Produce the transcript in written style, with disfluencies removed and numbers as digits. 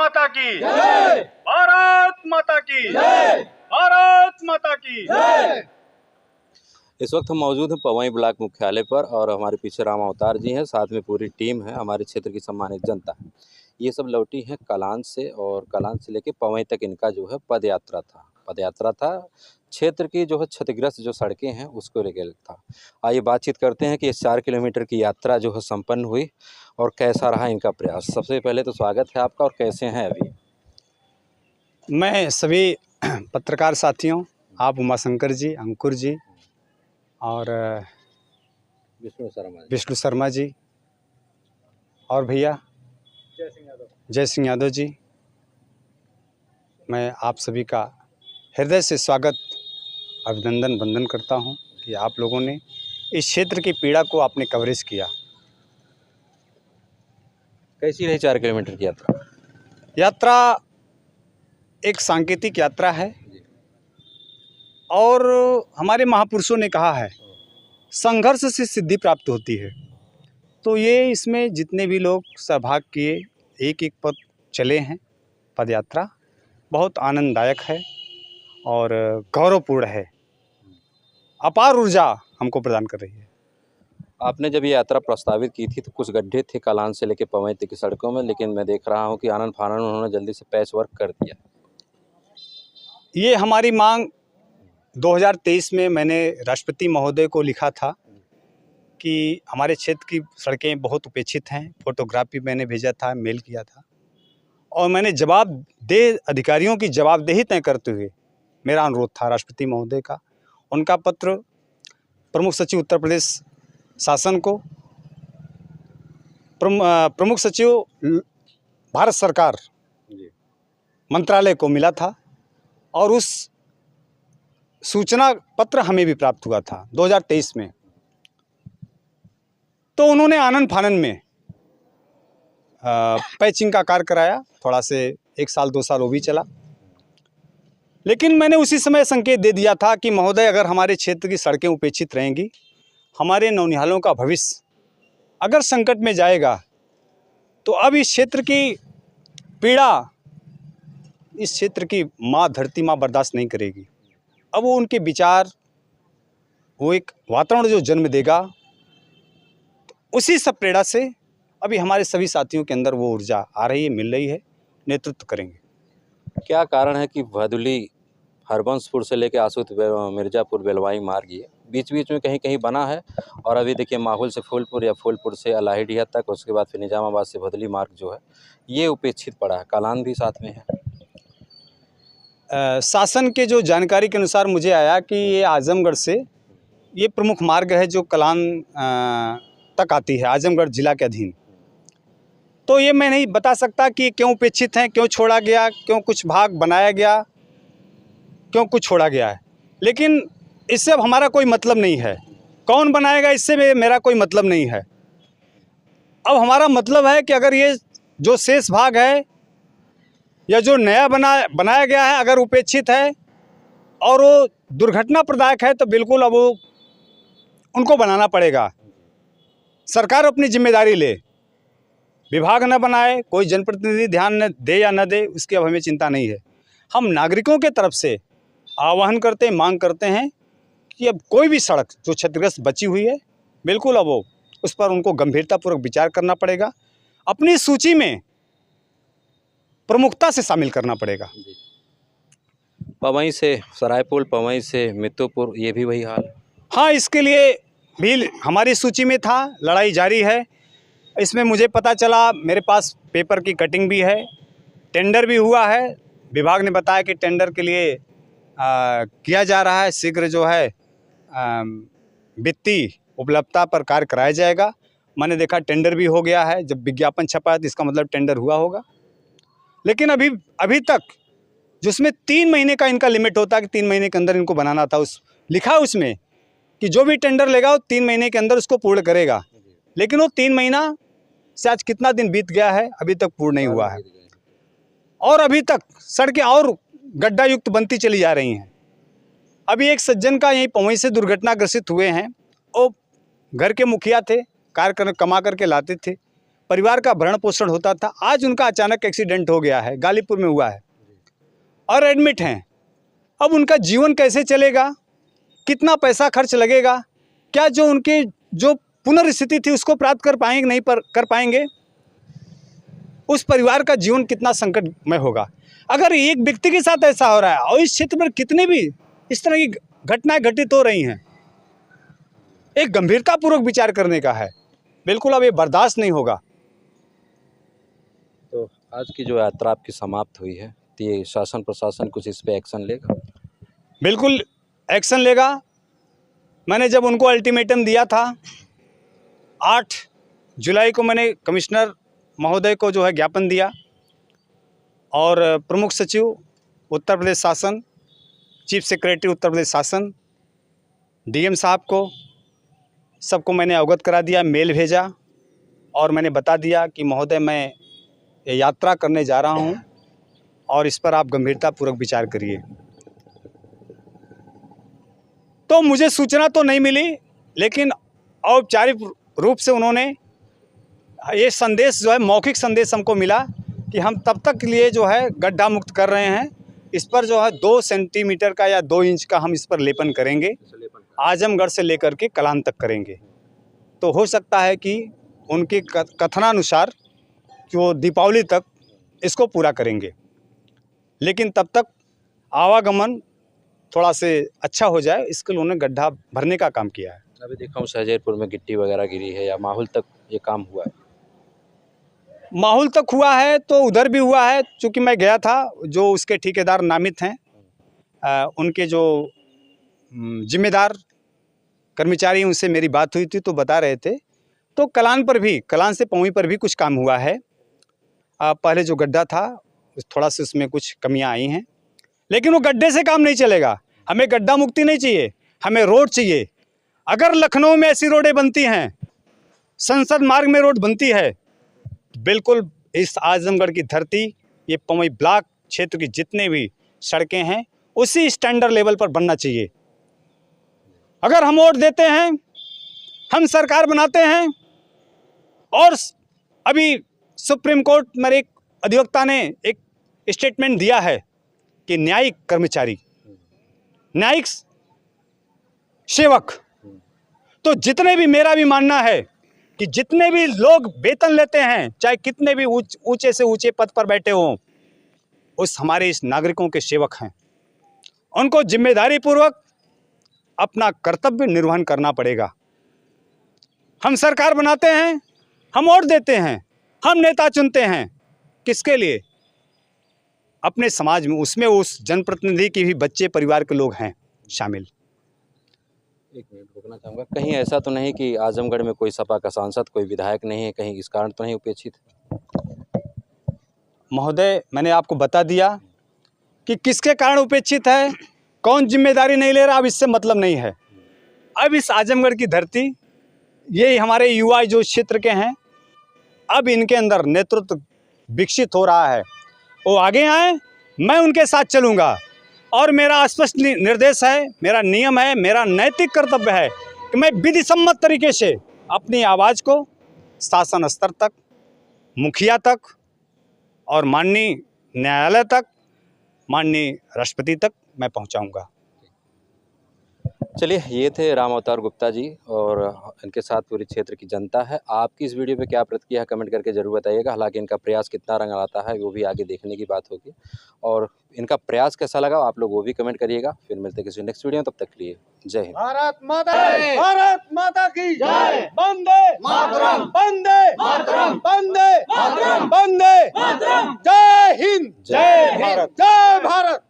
माता की जय, भारत माता की जय, भारत माता की जय। इस वक्त हम मौजूद हैं पवई ब्लॉक मुख्यालय पर और हमारे पीछे राम अवतार जी हैं, साथ में पूरी टीम है, हमारे क्षेत्र की सम्मानित जनता है। ये सब लौटी हैं कलान से और कलान से लेके पवई तक इनका जो है पदयात्रा था। क्षेत्र की जो है क्षतिग्रस्त जो सड़कें हैं उसको लेकर था। आइए बातचीत करते हैं कि इस 4 किलोमीटर की यात्रा जो है संपन्न हुई और कैसा रहा इनका प्रयास। सबसे पहले तो स्वागत है आपका और कैसे हैं अभी? मैं सभी पत्रकार साथियों, आप उमाशंकर जी, अंकुर जी और विष्णु शर्मा जी और भैया जय सिंह यादव जी, मैं आप सभी का हृदय से स्वागत अभिनंदन वंदन करता हूं कि आप लोगों ने इस क्षेत्र की पीड़ा को आपने कवरेज किया। कैसी रही 4 किलोमीटर की यात्रा? यात्रा एक सांकेतिक यात्रा है और हमारे महापुरुषों ने कहा है संघर्ष से सिद्धि प्राप्त होती है। तो ये इसमें जितने भी लोग सहभाग किए, एक एक पद चले हैं, पद यात्रा बहुत आनंददायक है और गौरवपूर्ण है, अपार ऊर्जा हमको प्रदान कर रही है। आपने जब ये यात्रा प्रस्तावित की थी तो कुछ गड्ढे थे कलान से लेके पवई तक की सड़कों में, लेकिन मैं देख रहा हूँ कि आनन फानन उन्होंने जल्दी से पैच वर्क कर दिया। ये हमारी मांग 2023 में मैंने राष्ट्रपति महोदय को लिखा था कि हमारे क्षेत्र की सड़कें बहुत उपेक्षित हैं। फोटोग्राफी मैंने भेजा था, मेल किया था और मैंने जवाबदेह अधिकारियों की जवाबदेही तय करते हुए मेरा अनुरोध था राष्ट्रपति महोदय का। उनका पत्र प्रमुख सचिव उत्तर प्रदेश शासन को, प्रमुख सचिव भारत सरकार मंत्रालय को मिला था और उस सूचना पत्र हमें भी प्राप्त हुआ था 2023 में। तो उन्होंने आनन फानन में पैचिंग का कार्य कराया, थोड़ा से 1 साल 2 साल वो भी चला, लेकिन मैंने उसी समय संकेत दे दिया था कि महोदय अगर हमारे क्षेत्र की सड़कें उपेक्षित रहेंगी, हमारे नौनिहालों का भविष्य अगर संकट में जाएगा तो अब इस क्षेत्र की पीड़ा इस क्षेत्र की माँ धरती माँ बर्दाश्त नहीं करेगी। अब वो उनके विचार, वो एक वातावरण जो जन्म देगा, उसी सब प्रेरणा से अभी हमारे सभी साथियों के अंदर वो ऊर्जा आ रही है, मिल रही है, नेतृत्व करेंगे। क्या कारण है कि भदुली हरबंसपुर से लेके आसूत मिर्ज़ापुर बेलवाई मार्ग ये बीच बीच में कहीं कहीं बना है और अभी देखिए माहौल से फूलपुर या फूलपुर से अलाहिडिया तक, उसके बाद फिर निजामाबाद से भदुली मार्ग जो है ये उपेक्षित पड़ा है, कलान भी साथ में है। शासन के जो जानकारी के अनुसार मुझे आया कि ये आजमगढ़ से ये प्रमुख मार्ग है जो कलान तक आती है, आजमगढ़ जिला के अधीन। तो ये मैं नहीं बता सकता कि क्यों उपेक्षित हैं, क्यों छोड़ा गया, क्यों कुछ भाग बनाया गया, क्यों कुछ छोड़ा गया है, लेकिन इससे अब हमारा कोई मतलब नहीं है। कौन बनाएगा इससे मेरा कोई मतलब नहीं है। अब हमारा मतलब है कि अगर ये जो शेष भाग है या जो नया बनाया गया है अगर उपेक्षित है और वो दुर्घटना प्रदायक है तो बिल्कुल अब वो उनको बनाना पड़ेगा। सरकार अपनी जिम्मेदारी ले, विभाग न बनाए, कोई जनप्रतिनिधि ध्यान न दे या न दे, उसकी अब हमें चिंता नहीं है। हम नागरिकों के तरफ से आह्वान करते हैं, मांग करते हैं कि अब कोई भी सड़क जो क्षतिग्रस्त बची हुई है, बिल्कुल अब वो उस पर उनको गंभीरतापूर्वक विचार करना पड़ेगा, अपनी सूची में प्रमुखता से शामिल करना पड़ेगा। पवई से सरायपुर, पवई से मित्तुपुर, ये भी वही हाल? हाँ, इसके लिए भी हमारी सूची में था, लड़ाई जारी है। इसमें मुझे पता चला, मेरे पास पेपर की कटिंग भी है, टेंडर भी हुआ है। विभाग ने बताया कि टेंडर के लिए किया जा रहा है, शीघ्र जो है वित्तीय उपलब्धता पर कार्य कराया जाएगा। मैंने देखा टेंडर भी हो गया है, जब विज्ञापन छपा है तो इसका मतलब टेंडर हुआ होगा। लेकिन अभी तक जिसमें 3 महीने का इनका लिमिट होता है कि 3 महीने के अंदर इनको बनाना था, उस लिखा उसमें कि जो भी टेंडर लेगा वो 3 महीने के अंदर उसको पूर्ण करेगा, लेकिन वो 3 महीना से आज कितना दिन बीत गया है, अभी तक पूर्ण नहीं हुआ है और अभी तक सड़कें और गड्ढा युक्त बनती चली जा रही हैं। अभी एक सज्जन का यहीं पवई से दुर्घटनाग्रसित हुए हैं, वो घर के मुखिया थे, कार्य कमा करके लाते थे, परिवार का भरण पोषण होता था, आज उनका अचानक एक्सीडेंट हो गया है, गालीपुर में हुआ है और एडमिट हैं। अब उनका जीवन कैसे चलेगा, कितना पैसा खर्च लगेगा, क्या जो उनके जो पुनर्स्थिति थी उसको प्राप्त कर पाएंगे नहीं कर पाएंगे, उस परिवार का जीवन कितना संकटमय होगा। अगर एक व्यक्ति के साथ ऐसा हो रहा है और इस क्षेत्र में कितने भी इस तरह की घटनाएं घटित हो रही हैं, एक गंभीरतापूर्वक विचार करने का है। बिल्कुल अब ये बर्दाश्त नहीं होगा। तो आज की जो यात्रा आपकी समाप्त हुई है, तो ये शासन प्रशासन कुछ इस पे एक्शन लेगा? बिल्कुल एक्शन लेगा। मैंने जब उनको अल्टीमेटम दिया था 8 जुलाई को, मैंने कमिश्नर महोदय को जो है ज्ञापन दिया और प्रमुख सचिव उत्तर प्रदेश शासन, चीफ सेक्रेटरी उत्तर प्रदेश शासन, डीएम साहब को, सबको मैंने अवगत करा दिया, मेल भेजा और मैंने बता दिया कि महोदय मैं ये यात्रा करने जा रहा हूं और इस पर आप गंभीरतापूर्वक विचार करिए। तो मुझे सूचना तो नहीं मिली, लेकिन औपचारिक रूप से उन्होंने ये संदेश जो है, मौखिक संदेश हमको मिला कि हम तब तक के लिए जो है गड्ढा मुक्त कर रहे हैं, इस पर जो है 2 सेंटीमीटर का या 2 इंच का हम इस पर लेपन करेंगे, आजमगढ़ से लेकर के कलान तक करेंगे। तो हो सकता है कि उनके कथनानुसार कि वो दीपावली तक इसको पूरा करेंगे, लेकिन तब तक आवागमन थोड़ा से अच्छा हो जाए, इसके लिए उन्होंने गड्ढा भरने का काम किया है। अभी देखा हूँ सहजैरपुर में गिट्टी वगैरह गिरी है, या माहौल तक ये काम हुआ है? माहौल तक हुआ है तो उधर भी हुआ है, चूँकि मैं गया था, जो उसके ठेकेदार नामित हैं, उनके जो जिम्मेदार कर्मचारी, उनसे मेरी बात हुई थी तो बता रहे थे। तो कलान पर भी, कलान से पौई पर भी कुछ काम हुआ है। पहले जो गड्ढा था थोड़ा सा उसमें कुछ कमियां आई हैं, लेकिन वो गड्ढे से काम नहीं चलेगा। हमें गड्ढा मुक्ति नहीं चाहिए, हमें रोड चाहिए। अगर लखनऊ में ऐसी रोडें बनती हैं, संसद मार्ग में रोड बनती है, बिल्कुल इस आजमगढ़ की धरती, ये पवई ब्लॉक क्षेत्र की जितने भी सड़कें हैं उसी स्टैंडर्ड लेवल पर बनना चाहिए। अगर हम वोट देते हैं, हम सरकार बनाते हैं, और अभी सुप्रीम कोर्ट में एक अधिवक्ता ने एक स्टेटमेंट दिया है कि न्यायिक कर्मचारी, न्यायिक सेवक, तो जितने भी, मेरा भी मानना है कि जितने भी लोग वेतन लेते हैं, चाहे कितने भी ऊंचे से ऊंचे पद पर बैठे हों, उस हमारे इस नागरिकों के सेवक हैं। उनको जिम्मेदारी पूर्वक अपना कर्तव्य निर्वहन करना पड़ेगा। हम सरकार बनाते हैं, हम वोट देते हैं, हम नेता चुनते हैं, किसके लिए? अपने समाज में, उसमें उस जनप्रतिनिधि की भी बच्चे, परिवार के लोग हैं शामिल। एक मिनट रुकना चाहूँगा, कहीं ऐसा तो नहीं कि आजमगढ़ में कोई सपा का सांसद, कोई विधायक नहीं है, कहीं इस कारण तो नहीं उपेक्षित? महोदय, मैंने आपको बता दिया कि किसके कारण उपेक्षित है, कौन जिम्मेदारी नहीं ले रहा, अब इससे मतलब नहीं है। अब इस आजमगढ़ की धरती, ये हमारे युवा जो क्षेत्र के हैं, अब इनके अंदर नेतृत्व विकसित हो रहा है। वो आगे आए, मैं उनके साथ चलूँगा और मेरा स्पष्ट निर्देश है, मेरा नियम है, मेरा नैतिक कर्तव्य है कि मैं विधि सम्मत तरीके से अपनी आवाज़ को शासन स्तर तक, मुखिया तक और माननीय न्यायालय तक, माननीय राष्ट्रपति तक मैं पहुंचाऊंगा। चलिए, ये थे राम अवतार गुप्ता जी और इनके साथ पूरी क्षेत्र की जनता है। आपकी इस वीडियो पे क्या प्रतिक्रिया है, कमेंट करके जरूर बताइएगा। हालांकि इनका प्रयास कितना रंग लाता है वो भी आगे देखने की बात होगी, और इनका प्रयास कैसा लगा आप लोग वो भी कमेंट करिएगा। फिर मिलते हैं किसी नेक्स्ट वीडियो में, तब तक के लिए जय हिंद। भारत माता की जय। वंदे मातरम, वंदे मातरम, वंदे मातरम, वंदे मातरम। जय हिंद, जय भारत, जय भारत।